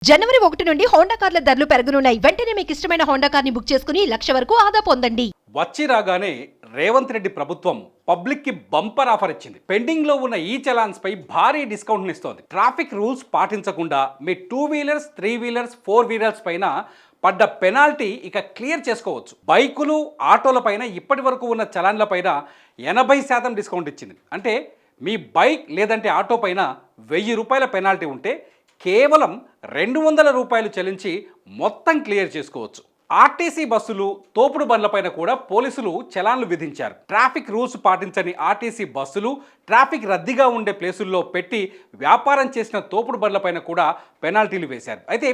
జనవరి 1 నుండి హోండా కార్ల ధరలు పెరగనున్నాయి. వెంటనే మీకు ఇష్టమైన హోండా కార్ని బుక్ చేసుకుని 1,00,000 వరకు ఆదా పొందండి. వచ్చి రాగానే రేవంత్ రెడ్డి ప్రభుత్వం పబ్లిక్ కి బంపర్ ఆఫర్ ఇచ్చింది. పెండింగ్ లో ఉన్న ఈ చలాన్స్ పై భారీ డిస్కౌంట్ ఇస్తోంది. ట్రాఫిక్ రూల్స్ పాటించకుండా మీ 2 వీలర్స్ 3 వీలర్స్ 4 వీలర్స్ పైన పడ్డ పెనాల్టీ ఇక క్లియర్ చేసుకోవచ్చు. బైకులు ఆటోల పైన ఇప్పటి వరకు ఉన్న చలాన్ల పైన 80% డిస్కౌంట్ ఇచ్చింది. అంటే మీ బైక్ లేదంటే ఆటో పైన 1000 రూపాయల పెనాల్టీ ఉంటే కేవలం 200 రూపాయలు చెల్లించి మొత్తం క్లియర్ చేసుకోవచ్చు. ఆర్టీసీ బస్సులు తోపుడు బండ్లపైన కూడా పోలీసులు చలాన్లు విధించారు. ట్రాఫిక్ రూల్స్ పాటించని ఆర్టీసీ బస్సులు ట్రాఫిక్ రద్దీగా ఉండే ప్లేసుల్లో పెట్టి వ్యాపారం చేసిన తోపుడు బండ్లపైన కూడా పెనాల్టీలు వేశారు. అయితే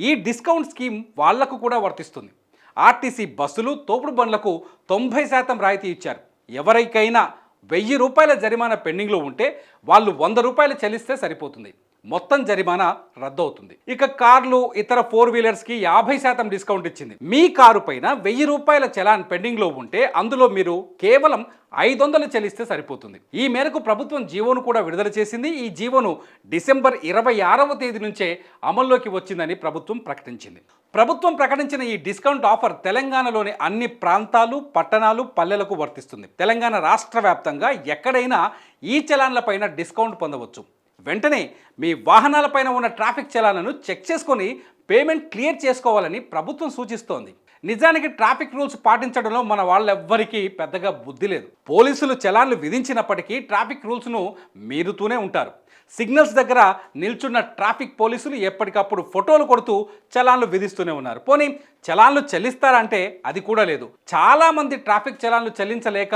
ఈ డిస్కౌంట్ స్కీమ్ వాళ్లకు కూడా వర్తిస్తుంది. ఆర్టీసీ బస్సులు తోపుడు బండ్లకు 90% రాయితీ ఇచ్చారు. ఎవరికైనా 1000 రూపాయల జరిమానా పెండింగ్లో ఉంటే వాళ్ళు 100 రూపాయలు చెల్లిస్తే సరిపోతుంది. మొత్తం జరిమానా రద్దు అవుతుంది. ఇక కార్లు ఇతర 4 వీలర్స్కి 50% డిస్కౌంట్ ఇచ్చింది. మీ కారు పైన 1000 రూపాయల చలాన్ పెండింగ్లో ఉంటే అందులో మీరు కేవలం 500 చెల్లిస్తే సరిపోతుంది. ఈ మేరకు ప్రభుత్వం జీవోను కూడా విడుదల చేసింది. ఈ జీవోను డిసెంబర్ 26వ తేదీ నుంచే అమల్లోకి వచ్చిందని ప్రభుత్వం ప్రకటించింది. ప్రభుత్వం ప్రకటించిన ఈ డిస్కౌంట్ ఆఫర్ తెలంగాణలోని అన్ని ప్రాంతాలు, పట్టణాలు, పల్లెలకు వర్తిస్తుంది. తెలంగాణ రాష్ట్ర వ్యాప్తంగా ఎక్కడైనా ఈ చలాన్లపైన డిస్కౌంట్ పొందవచ్చు. వెంటనే మీ వాహనాలపైన ఉన్న ట్రాఫిక్ చలాన్లను చెక్ చేసుకొని పేమెంట్ క్లియర్ చేసుకోవాలని ప్రభుత్వం సూచిస్తోంది. నిజానికి ట్రాఫిక్ రూల్స్ పాటించడంలో మన వాళ్ళెవ్వరికీ పెద్దగా బుద్ధి లేదు. పోలీసులు చలాన్లు విధించినప్పటికీ ట్రాఫిక్ రూల్స్ను మీరుతూనే ఉంటారు. సిగ్నల్స్ దగ్గర నిల్చున్న ట్రాఫిక్ పోలీసులు ఎప్పటికప్పుడు ఫోటోలు కొడుతూ చలాన్లు విధిస్తూనే ఉన్నారు. పోనీ చలాన్లు చెల్లిస్తారంటే అది కూడా లేదు. చాలామంది ట్రాఫిక్ చలాన్లు చెల్లించలేక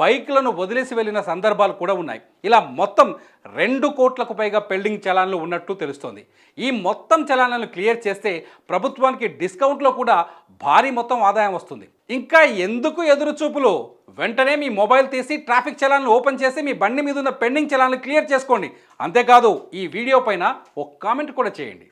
బైక్లను వదిలేసి వెళ్ళిన సందర్భాలు కూడా ఉన్నాయి. ఇలా మొత్తం 2 కోట్లకు పైగా పెండింగ్ చలాన్లు ఉన్నట్టు తెలుస్తోంది. ఈ మొత్తం చలాన్లను క్లియర్ చేస్తే ప్రభుత్వానికి డిస్కౌంట్లో కూడా భారీ మొత్తం ఆదాయం వస్తుంది. ఇంకా ఎందుకు ఎదురు చూపులు? వెంటనే మీ మొబైల్ తీసి ట్రాఫిక్ చలాన్లు ఓపెన్ చేసి మీ బండి మీద ఉన్న పెండింగ్ చలాన్లు క్లియర్ చేసుకోండి. అంతేకాదు ఈ వీడియో పైన ఒక కామెంట్ కూడా చేయండి.